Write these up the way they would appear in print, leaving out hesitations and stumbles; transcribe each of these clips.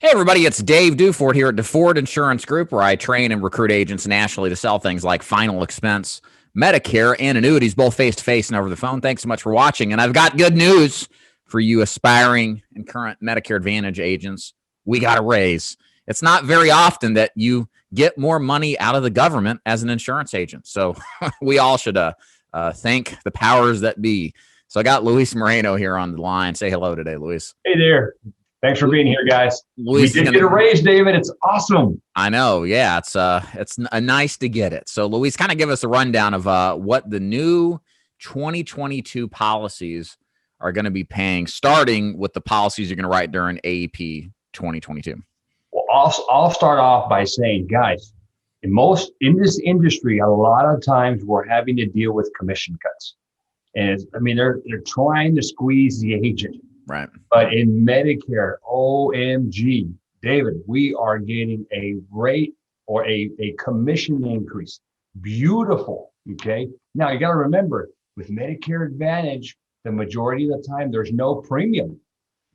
Hey, everybody, it's Dave Duford here at DeFord Insurance Group, where I train and recruit agents nationally to sell things like final expense, Medicare, and annuities, both face-to-face and over the phone. Thanks so much for watching. And I've got good news for you aspiring and current Medicare Advantage agents. We got a raise. It's not very often that you get more money out of the government as an insurance agent. So we all should thank the powers that be. So I got Luis Moreno here on the line. Say hello today, Luis. Hey there. Thanks for being here, guys. Luis, we did get a raise, David. It's awesome. I know. Yeah, it's nice to get it. So, Luis, kind of give us a rundown of what the new 2022 policies are going to be paying, starting with the policies you're going to write during AEP 2022. Well, I'll start off by saying, guys, in this industry, a lot of times we're having to deal with commission cuts, and they're trying to squeeze the agent. Right. But in Medicare, OMG, David, we are getting a rate or a commission increase. Beautiful. Okay. Now you got to remember, with Medicare Advantage, the majority of the time there's no premium.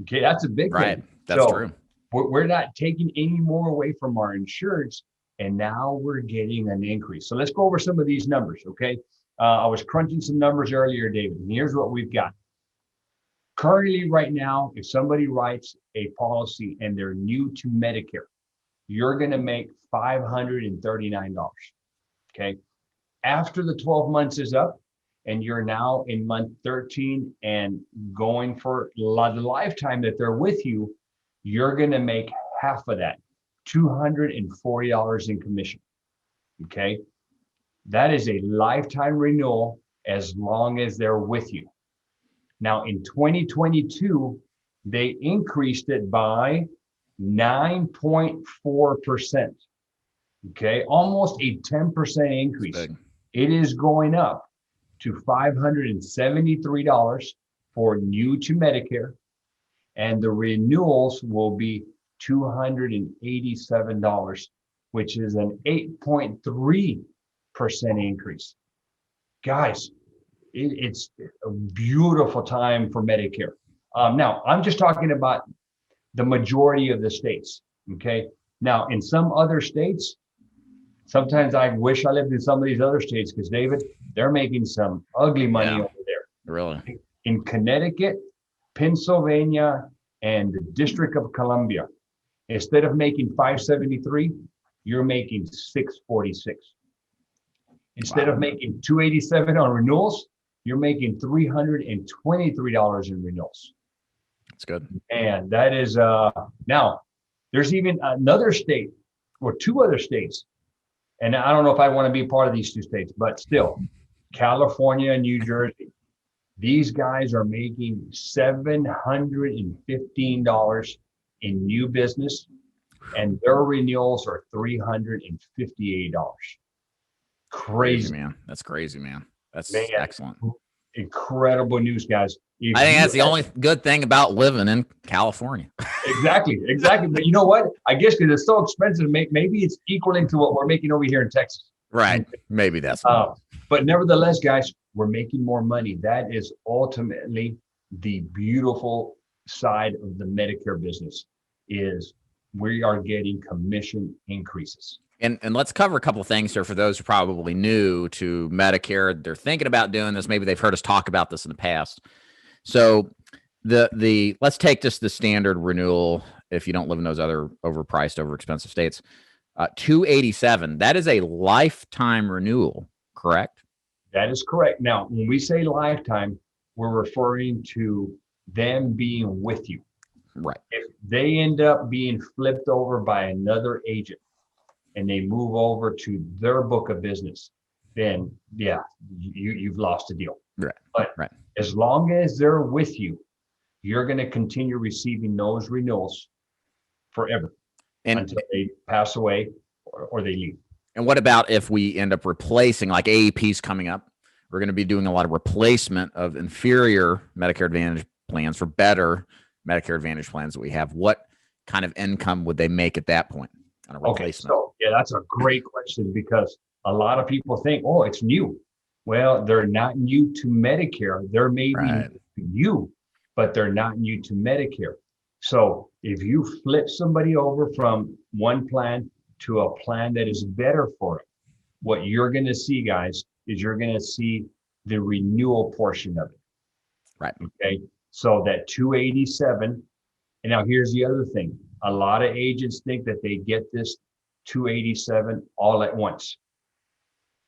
Okay. That's a big right. thing. That's true. We're not taking any more away from our insureds, and now we're getting an increase. So let's go over some of these numbers. Okay. I was crunching some numbers earlier, David, and here's what we've got. Currently, right now, if somebody writes a policy and they're new to Medicare, you're going to make $539. Okay. After the 12 months is up and you're now in month 13 and going for the lifetime that they're with you, you're going to make half of that, $240 in commission. Okay. That is a lifetime renewal as long as they're with you. Now, in 2022, they increased it by 9.4%. Okay, almost a 10% increase. It is going up to $573 for new to Medicare, and the renewals will be $287, which is an 8.3% increase. Guys, it's a beautiful time for Medicare. Now, I'm just talking about the majority of the states, okay? Now, in some other states, sometimes I wish I lived in some of these other states because, David, they're making some ugly money over there. Really? In Connecticut, Pennsylvania, and the District of Columbia, instead of making $573, you're making $646. Instead of making $287 on renewals, you're making $323 in renewals. That's good. And that is, now there's even another state or two other states. And I don't know if I want to be part of these two states, but still, California and New Jersey, these guys are making $715 in new business, and their renewals are $358. Crazy, man. That's crazy, man. That's excellent. Incredible news, guys. I think that's the only good thing about living in California. Exactly. But you know what? I guess because it's so expensive to make, maybe it's equaling to what we're making over here in Texas. Right. Maybe that's. But nevertheless, guys, we're making more money. That is ultimately the beautiful side of the Medicare business, is we are getting commission increases. And let's cover a couple of things here for those who are probably new to Medicare. They're thinking about doing this. Maybe they've heard us talk about this in the past. So let's take just the standard renewal if you don't live in those other overpriced, overexpensive states. $287. That is a lifetime renewal, correct? That is correct. Now, when we say lifetime, we're referring to them being with you. Right. If they end up being flipped over by another agent, and they move over to their book of business, then yeah, you've lost a deal. Right. But as long as they're with you, you're going to continue receiving those renewals forever until they pass away or they leave. And what about if we end up replacing, like AEP's coming up? We're going to be doing a lot of replacement of inferior Medicare Advantage plans for better Medicare Advantage plans that we have. What kind of income would they make at that point? Okay, so yeah, that's a great question, because a lot of people think, oh, it's new. Well, they're not new to Medicare. They're maybe new to you, but they're not new to Medicare. So if you flip somebody over from one plan to a plan that is better for them, what you're going to see, guys, is you're going to see the renewal portion of it. Right. Okay. So that 287. And now here's the other thing. A lot of agents think that they get this 287 all at once.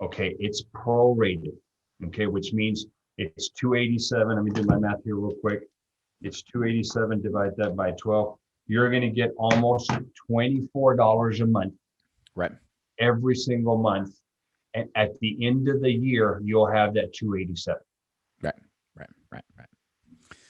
Okay. It's prorated. Okay. Which means it's 287. Let me do my math here real quick. It's 287, divide that by 12. You're going to get almost $24 a month. Right. Every single month. And at the end of the year, you'll have that 287. Right.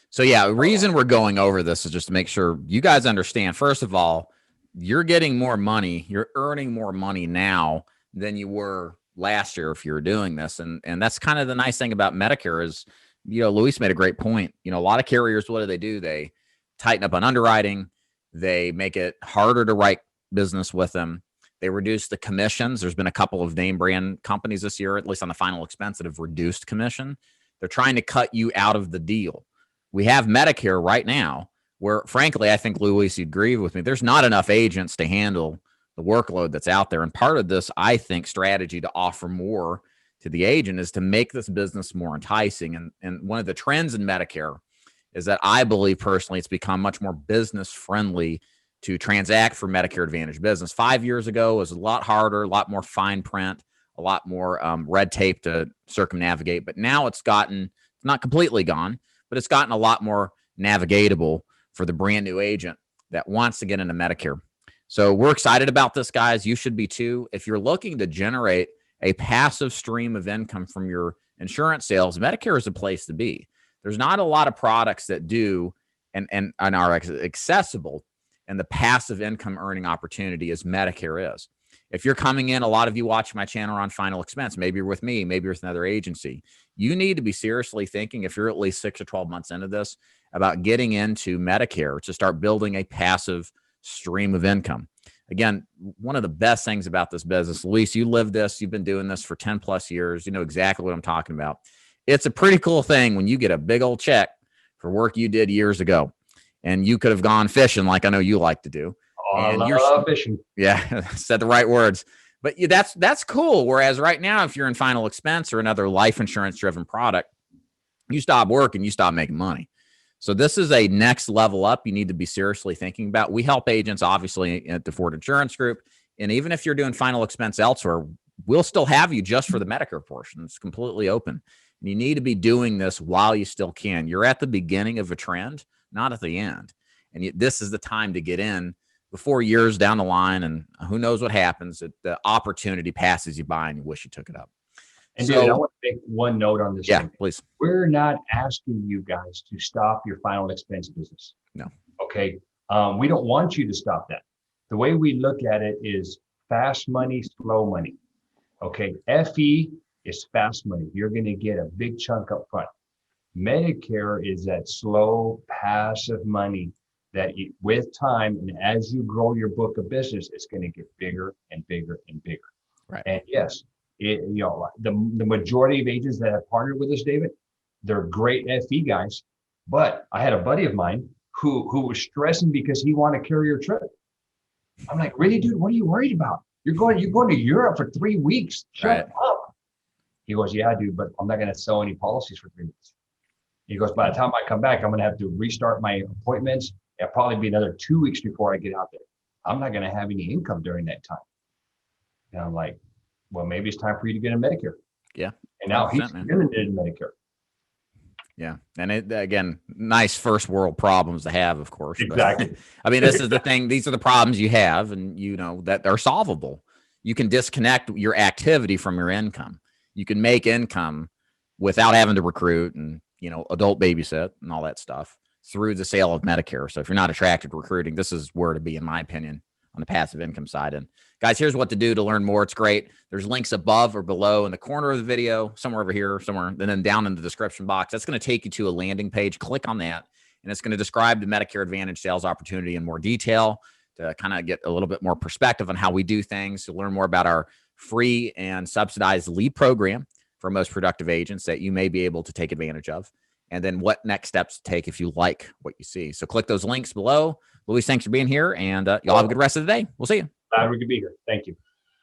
So yeah, the reason we're going over this is just to make sure you guys understand, first of all, you're getting more money. You're earning more money now than you were last year if you were doing this. And that's kind of the nice thing about Medicare is, Luis made a great point. A lot of carriers, what do? They tighten up on underwriting. They make it harder to write business with them. They reduce the commissions. There's been a couple of name brand companies this year, at least on the final expense, that have reduced commission. They're trying to cut you out of the deal. We have Medicare right now where, frankly, I think, Luis, you'd agree with me, there's not enough agents to handle the workload that's out there. And part of this, I think, strategy to offer more to the agent is to make this business more enticing. And one of the trends in Medicare is that I believe personally it's become much more business friendly to transact for Medicare Advantage business. 5 years ago, it was a lot harder, a lot more fine print, a lot more red tape to circumnavigate. But now it's not completely gone, but it's gotten a lot more navigatable for the brand new agent that wants to get into Medicare. So we're excited about this, guys. You should be too. If you're looking to generate a passive stream of income from your insurance sales, Medicare is a place to be. There's not a lot of products that do and are accessible, and the passive income earning opportunity as Medicare is. If you're coming in, a lot of you watch my channel on final expense, maybe you're with me, maybe you're with another agency. You need to be seriously thinking, if you're at least 6 or 12 months into this, about getting into Medicare to start building a passive stream of income. Again, one of the best things about this business, Luis, you live this, you've been doing this for 10 plus years. You know exactly what I'm talking about. It's a pretty cool thing when you get a big old check for work you did years ago, and you could have gone fishing like I know you like to do. Oh, I love fishing. Yeah, said the right words. But that's cool. Whereas right now, if you're in final expense or another life insurance driven product, you stop working, you stop making money. So this is a next level up you need to be seriously thinking about. We help agents, obviously, at the Ford Insurance Group. And even if you're doing final expense elsewhere, we'll still have you just for the Medicare portion. It's completely open. And you need to be doing this while you still can. You're at the beginning of a trend, not at the end. And this is the time to get in before years down the line. And who knows what happens. The opportunity passes you by and you wish you took it up. And so, dude, I want to make one note on this. Yeah, thing. Please. We're not asking you guys to stop your final expense business. No. Okay. We don't want you to stop that. The way we look at it is fast money, slow money. Okay. FE is fast money. You're going to get a big chunk up front. Medicare is that slow, passive money that with time and as you grow your book of business, it's going to get bigger and bigger and bigger. Right. And yes, the majority of agents that have partnered with us, David, they're great FE guys. But I had a buddy of mine who was stressing because he wanted to carry your trip. I'm like, really, dude? What are you worried about? You're going to Europe for 3 weeks. Shut up. He goes, yeah, dude, but I'm not going to sell any policies for 3 weeks. He goes, by the time I come back, I'm going to have to restart my appointments. It'll probably be another 2 weeks before I get out there. I'm not going to have any income during that time. And I'm like, well, maybe it's time for you to get a Medicare. Yeah. And now he's getting into Medicare. Yeah. And again, nice first world problems to have, of course. Exactly. But, I mean, this is the thing. These are the problems you have, and that are solvable. You can disconnect your activity from your income. You can make income without having to recruit and, adult babysit and all that stuff through the sale of Medicare. So if you're not attracted to recruiting, this is where to be, in my opinion, on the passive income side. And guys, here's what to do to learn more. It's great. There's links above or below in the corner of the video, somewhere over here, somewhere, and then down in the description box. That's going to take you to a landing page. Click on that, and it's going to describe the Medicare Advantage sales opportunity in more detail to kind of get a little bit more perspective on how we do things, to learn more about our free and subsidized lead program for most productive agents that you may be able to take advantage of. and then what next steps to take if you like what you see. So click those links below. Luis, thanks for being here, and y'all have a good rest of the day. We'll see you. Glad we could be here. Thank you.